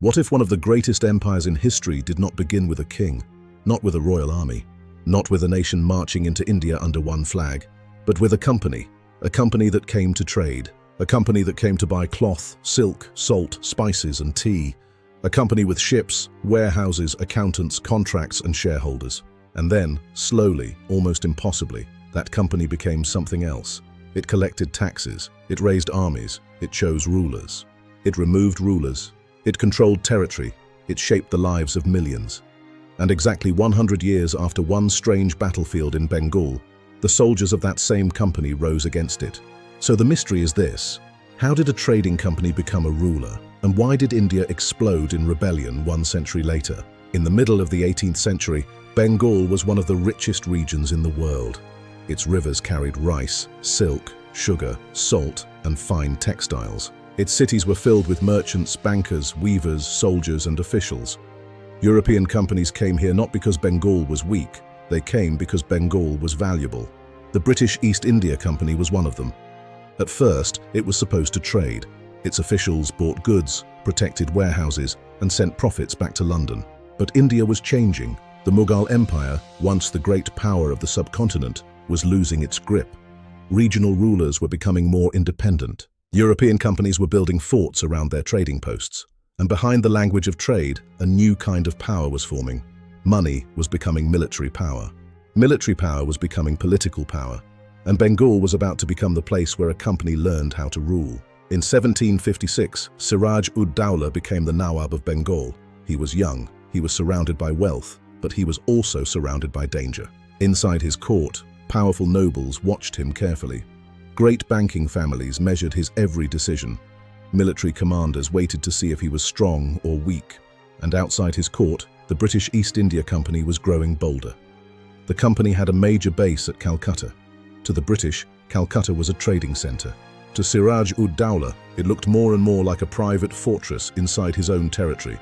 What if one of the greatest empires in history did not begin with a king, not with a royal army, not with a nation marching into India under one flag, but with a company that came to trade, a company that came to buy cloth, silk, salt, spices, and tea, a company with ships, warehouses, accountants, contracts, and shareholders. And then, slowly, almost impossibly, that company became something else. It collected taxes, it raised armies, it chose rulers. It removed rulers, it controlled territory, it shaped the lives of millions. And exactly 100 years after one strange battlefield in Bengal, the soldiers of that same company rose against it. So the mystery is this: how did a trading company become a ruler? And why did India explode in rebellion 1 century later? In the middle of the 18th century, Bengal was one of the richest regions in the world. Its rivers carried rice, silk, sugar, salt, and fine textiles. Its cities were filled with merchants, bankers, weavers, soldiers, and officials. European companies came here not because Bengal was weak, they came because Bengal was valuable. The British East India Company was one of them. At first, it was supposed to trade. Its officials bought goods, protected warehouses, and sent profits back to London. But India was changing. The Mughal Empire, once the great power of the subcontinent, was losing its grip. Regional rulers were becoming more independent. European companies were building forts around their trading posts. And behind the language of trade, a new kind of power was forming. Money was becoming military power. Military power was becoming political power. And Bengal was about to become the place where a company learned how to rule. In 1756, Siraj-ud-Dowlah became the Nawab of Bengal. He was young, he was surrounded by wealth, but he was also surrounded by danger. Inside his court, powerful nobles watched him carefully. Great banking families measured his every decision. Military commanders waited to see if he was strong or weak. And outside his court, the British East India Company was growing bolder. The company had a major base at Calcutta. To the British, Calcutta was a trading centre. To Siraj-ud-Dowlah, it looked more and more like a private fortress inside his own territory.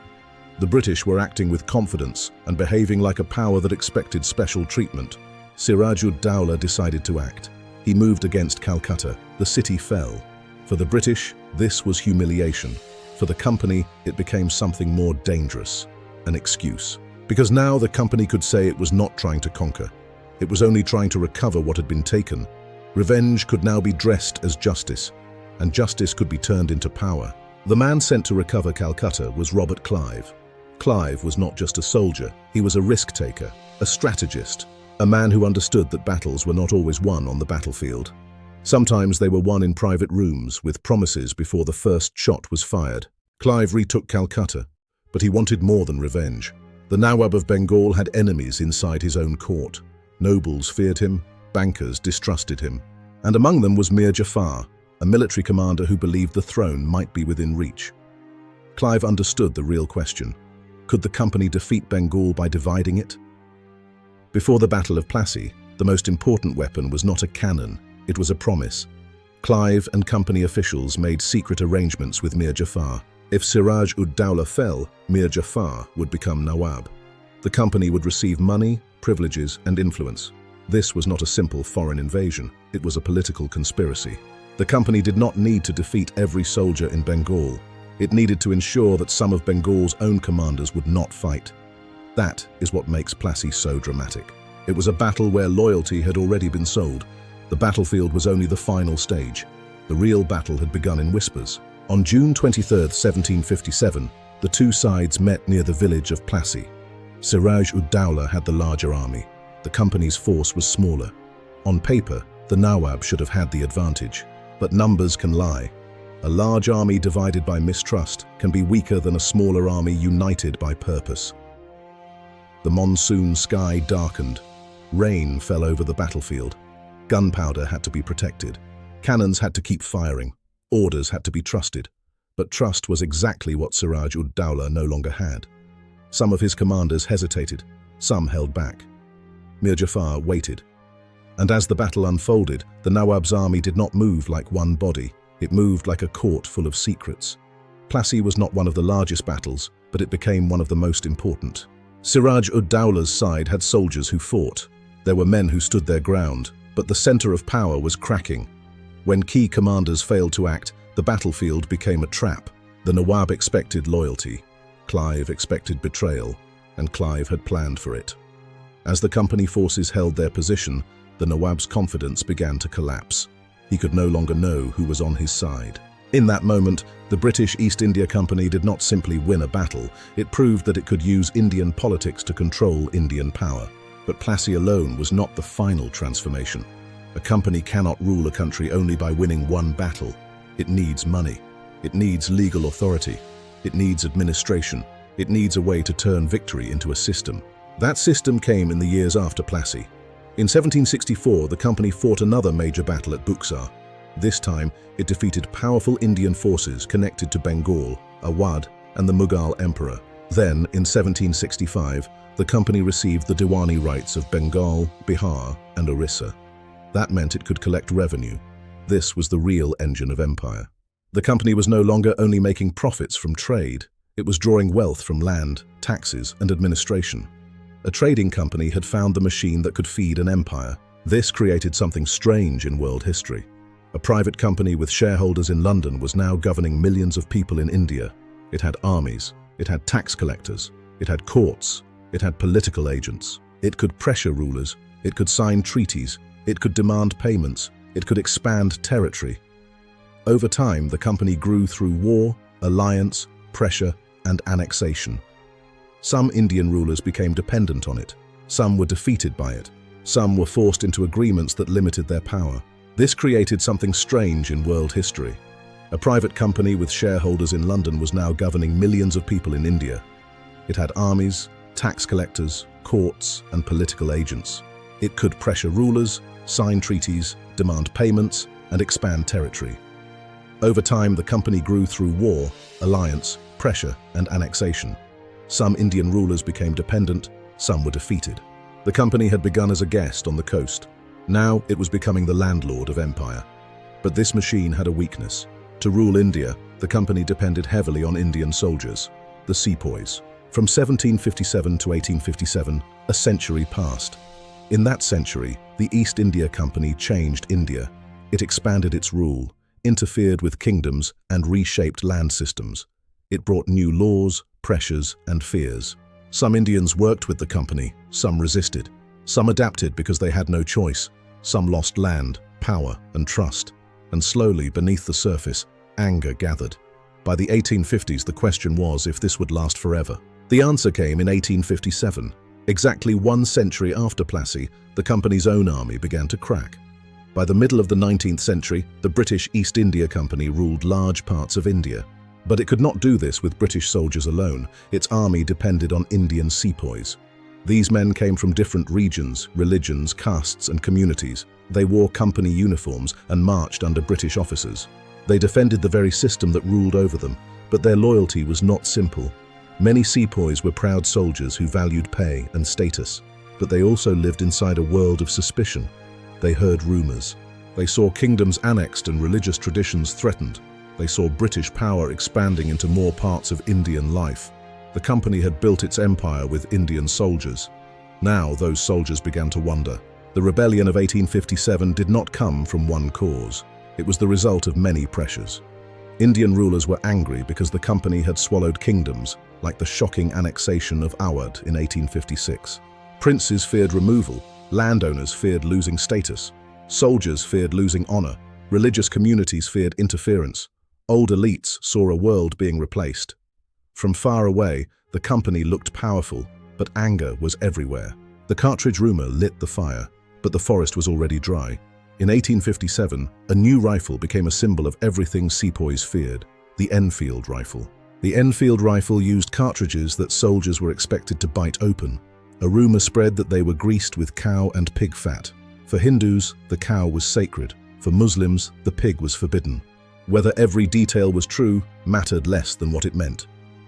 The British were acting with confidence and behaving like a power that expected special treatment. Siraj-ud-Dowlah decided to act. He moved against Calcutta. The city fell. For the British, this was humiliation. For the company, it became something more dangerous, an excuse. Because now the company could say it was not trying to conquer. It was only trying to recover what had been taken. Revenge could now be dressed as justice, and justice could be turned into power. The man sent to recover Calcutta was Robert Clive. Clive was not just a soldier, he was a risk-taker, a strategist, a man who understood that battles were not always won on the battlefield. Sometimes they were won in private rooms with promises before the first shot was fired. Clive retook Calcutta, but he wanted more than revenge. The Nawab of Bengal had enemies inside his own court. Nobles feared him, bankers distrusted him, and among them was Mir Jafar, a military commander who believed the throne might be within reach. Clive understood the real question. Could the company defeat Bengal by dividing it? Before the Battle of Plassey, the most important weapon was not a cannon, it was a promise. Clive and company officials made secret arrangements with Mir Jafar. If Siraj-ud-Dowlah fell, Mir Jafar would become Nawab. The company would receive money, privileges, and influence. This was not a simple foreign invasion, it was a political conspiracy. The company did not need to defeat every soldier in Bengal. It needed to ensure that some of Bengal's own commanders would not fight. That is what makes Plassey so dramatic. It was a battle where loyalty had already been sold. The battlefield was only the final stage. The real battle had begun in whispers. On June 23, 1757, the two sides met near the village of Plassey. Siraj-ud-Dowlah had the larger army. The company's force was smaller. On paper, the Nawab should have had the advantage. But numbers can lie. A large army divided by mistrust can be weaker than a smaller army united by purpose. The monsoon sky darkened. Rain fell over the battlefield. Gunpowder had to be protected. Cannons had to keep firing. Orders had to be trusted. But trust was exactly what Siraj-ud-Dowlah no longer had. Some of his commanders hesitated. Some held back. Mir Jafar waited. And as the battle unfolded, the Nawab's army did not move like one body. It moved like a court full of secrets. Plassey was not one of the largest battles, but it became one of the most important. Siraj-ud-Dowlah's side had soldiers who fought. There were men who stood their ground, but the center of power was cracking. When key commanders failed to act, the battlefield became a trap. The Nawab expected loyalty. Clive expected betrayal, and Clive had planned for it. As the company forces held their position, the Nawab's confidence began to collapse. He could no longer know who was on his side. In that moment, the British East India Company did not simply win a battle, it proved that it could use Indian politics to control Indian power. But Plassey alone was not the final transformation. A company cannot rule a country only by winning one battle. It needs money. It needs legal authority. It needs administration. It needs a way to turn victory into a system. That system came in the years after Plassey. In 1764, the company fought another major battle at Buxar. This time, it defeated powerful Indian forces connected to Bengal, Awadh, and the Mughal emperor. Then, in 1765, the company received the Diwani rights of Bengal, Bihar, and Orissa. That meant it could collect revenue. This was the real engine of empire. The company was no longer only making profits from trade, it was drawing wealth from land, taxes, and administration. A trading company had found the machine that could feed an empire. This created something strange in world history. A private company with shareholders in London was now governing millions of people in India. It had armies, it had tax collectors, it had courts, it had political agents. It could pressure rulers, it could sign treaties, it could demand payments, it could expand territory. Over time, the company grew through war, alliance, pressure, and annexation. Some Indian rulers became dependent on it. Some were defeated by it. Some were forced into agreements that limited their power. This created something strange in world history. A private company with shareholders in London was now governing millions of people in India. It had armies, tax collectors, courts, and political agents. It could pressure rulers, sign treaties, demand payments, and expand territory. Over time, the company grew through war, alliance, pressure, and annexation. Some Indian rulers became dependent, some were defeated. The company had begun as a guest on the coast. Now it was becoming the landlord of empire. But this machine had a weakness. To rule India, the company depended heavily on Indian soldiers, the sepoys. From 1757 to 1857, a century passed. In that century, the East India Company changed India. It expanded its rule, interfered with kingdoms, and reshaped land systems. It brought new laws, pressures, and fears. Some Indians worked with the company, some resisted. Some adapted because they had no choice. Some lost land, power, and trust. And slowly, beneath the surface, anger gathered. By the 1850s, the question was if this would last forever. The answer came in 1857. Exactly 1 century after Plassey, the company's own army began to crack. By the middle of the 19th century, the British East India Company ruled large parts of India. But it could not do this with British soldiers alone. Its army depended on Indian sepoys. These men came from different regions, religions, castes, and communities. They wore company uniforms and marched under British officers. They defended the very system that ruled over them, but their loyalty was not simple. Many sepoys were proud soldiers who valued pay and status, but they also lived inside a world of suspicion. They heard rumors. They saw kingdoms annexed and religious traditions threatened. They saw British power expanding into more parts of Indian life. The company had built its empire with Indian soldiers. Now those soldiers began to wonder. The rebellion of 1857 did not come from one cause. It was the result of many pressures. Indian rulers were angry because the company had swallowed kingdoms, like the shocking annexation of Awadh in 1856. Princes feared removal, landowners feared losing status, soldiers feared losing honor, religious communities feared interference. Old elites saw a world being replaced. From far away, the company looked powerful, but anger was everywhere. The cartridge rumor lit the fire, but the forest was already dry. In 1857, a new rifle became a symbol of everything sepoys feared, the Enfield rifle. The Enfield rifle used cartridges that soldiers were expected to bite open. A rumor spread that they were greased with cow and pig fat. For Hindus, the cow was sacred. For Muslims, the pig was forbidden. Whether every detail was true mattered less than what it meant.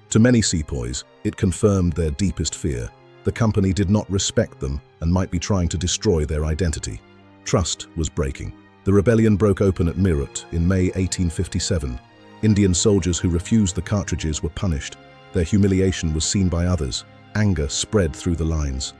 To many sepoys, it confirmed their deepest fear. The company did not respect them and might be trying to destroy their identity. Trust was breaking. The rebellion broke open at Meerut in May 1857. Indian soldiers who refused the cartridges were punished. Their humiliation was seen by others. Anger spread through the lines.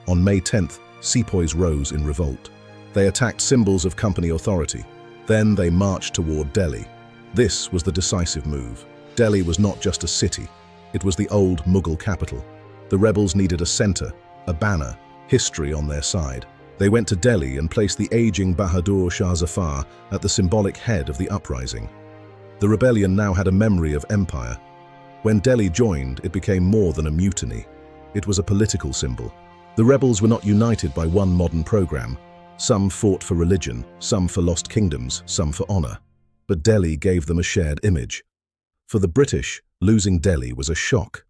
On May 10th, sepoys rose in revolt. They attacked symbols of company authority. Then they marched toward Delhi. This was the decisive move. Delhi was not just a city. It was the old Mughal capital. The rebels needed a center, a banner, history on their side. They went to Delhi and placed the aging Bahadur Shah Zafar at the symbolic head of the uprising. The rebellion now had a memory of empire. When Delhi joined, it became more than a mutiny. It was a political symbol. The rebels were not united by one modern program. Some fought for religion, some for lost kingdoms, some for honor. But Delhi gave them a shared image. For the British, losing Delhi was a shock.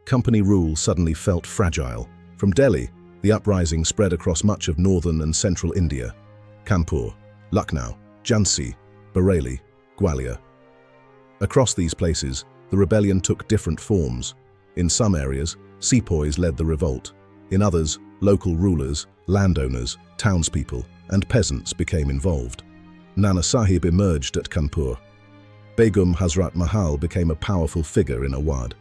Company rule suddenly felt fragile. From Delhi, the uprising spread across much of northern and central India. Kanpur, Lucknow, Jhansi, Bareilly, Gwalior. Across these places, the rebellion took different forms. In some areas, sepoys led the revolt. In others, local rulers, landowners, townspeople, and peasants became involved. Nana Sahib emerged at Kanpur. Begum Hazrat Mahal became a powerful figure in Awadh.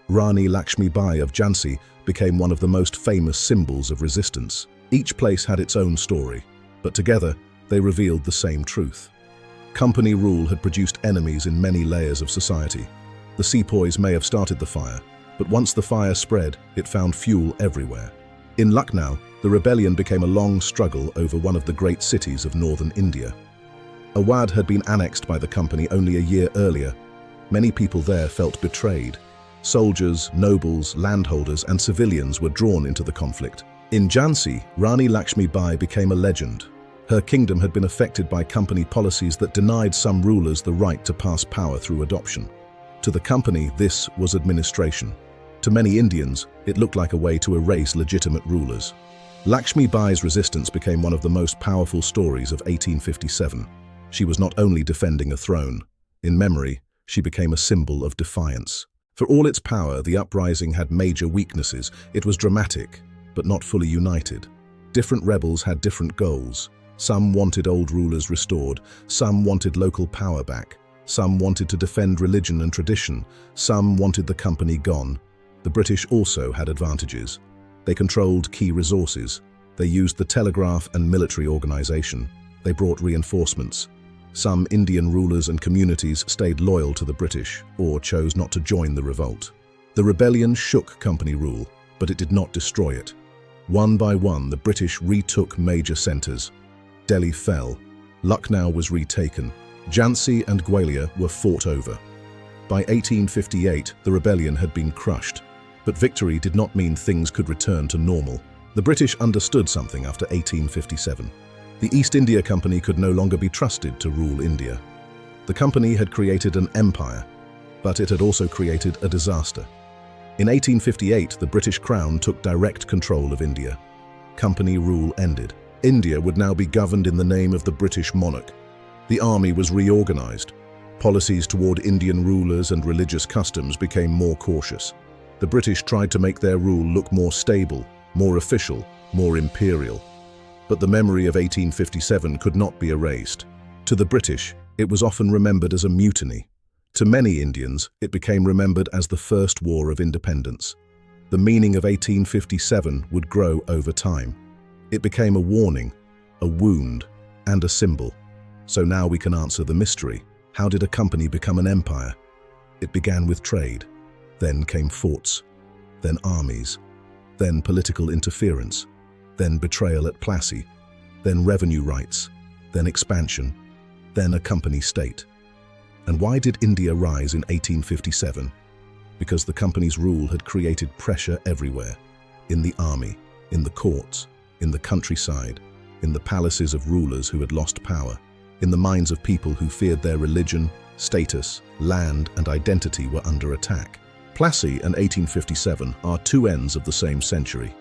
Rani Lakshmi Bai of Jhansi became one of the most famous symbols of resistance. Each place had its own story, but together they revealed the same truth. Company rule had produced enemies in many layers of society. The sepoys may have started the fire, but once the fire spread, it found fuel everywhere. In Lucknow, the rebellion became a long struggle over one of the great cities of northern India. Awadh had been annexed by the company only a year earlier. Many people there felt betrayed. Soldiers, nobles, landholders, and civilians were drawn into the conflict. In Jhansi, Rani Lakshmi Bai became a legend. Her kingdom had been affected by company policies that denied some rulers the right to pass power through adoption. To the company, this was administration. To many Indians, it looked like a way to erase legitimate rulers. Lakshmi Bai's resistance became one of the most powerful stories of 1857. She was not only defending a throne. In memory, she became a symbol of defiance. For all its power, the uprising had major weaknesses. It was dramatic, but not fully united. Different rebels had different goals. Some wanted old rulers restored, some wanted local power back, some wanted to defend religion and tradition, some wanted the company gone. The British also had advantages. They controlled key resources. They used the telegraph and military organization. They brought reinforcements. Some Indian rulers and communities stayed loyal to the British or chose not to join the revolt. The rebellion shook company rule, but it did not destroy it. One by one, the British retook major centers. Delhi fell. Lucknow was retaken. Jhansi and Gwalior were fought over. By 1858, the rebellion had been crushed. But victory did not mean things could return to normal. The British understood something after 1857. The East India Company could no longer be trusted to rule India. The company had created an empire, but it had also created a disaster. In 1858, the British Crown took direct control of India. Company rule ended. India would now be governed in the name of the British monarch. The army was reorganized. Policies toward Indian rulers and religious customs became more cautious. The British tried to make their rule look more stable, more official, more imperial. But the memory of 1857 could not be erased. To the British, it was often remembered as a mutiny. To many Indians, it became remembered as the First War of Independence. The meaning of 1857 would grow over time. It became a warning, a wound, and a symbol. So now we can answer the mystery. How did a company become an empire? It began with trade. Then came forts. Then armies. Then political interference. Then betrayal at Plassey. Then revenue rights. Then expansion. Then a company state. And why did India rise in 1857? Because the company's rule had created pressure everywhere. In the army, in the courts, in the countryside, in the palaces of rulers who had lost power, in the minds of people who feared their religion, status, land, and identity were under attack. Plassey and 1857 are two ends of the same century.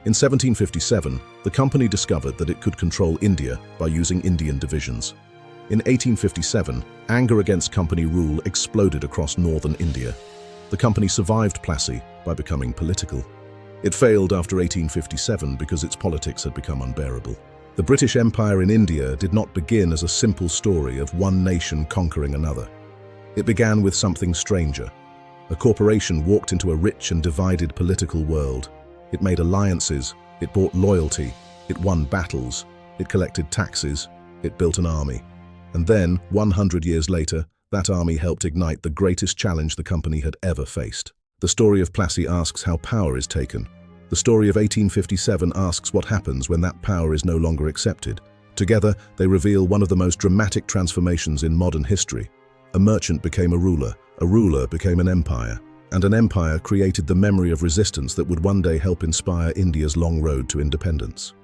In 1757, the company discovered that it could control India by using Indian divisions. In 1857, anger against company rule exploded across northern India. The company survived Plassey by becoming political. It failed after 1857 because its politics had become unbearable. The British Empire in India did not begin as a simple story of one nation conquering another. It began with something stranger. A corporation walked into a rich and divided political world. It made alliances, it bought loyalty, it won battles, it collected taxes, it built an army. And then, 100 years later, that army helped ignite the greatest challenge the company had ever faced. The story of Plassey asks how power is taken. The story of 1857 asks what happens when that power is no longer accepted. Together, they reveal one of the most dramatic transformations in modern history. A merchant became a ruler became an empire, and an empire created the memory of resistance that would one day help inspire India's long road to independence.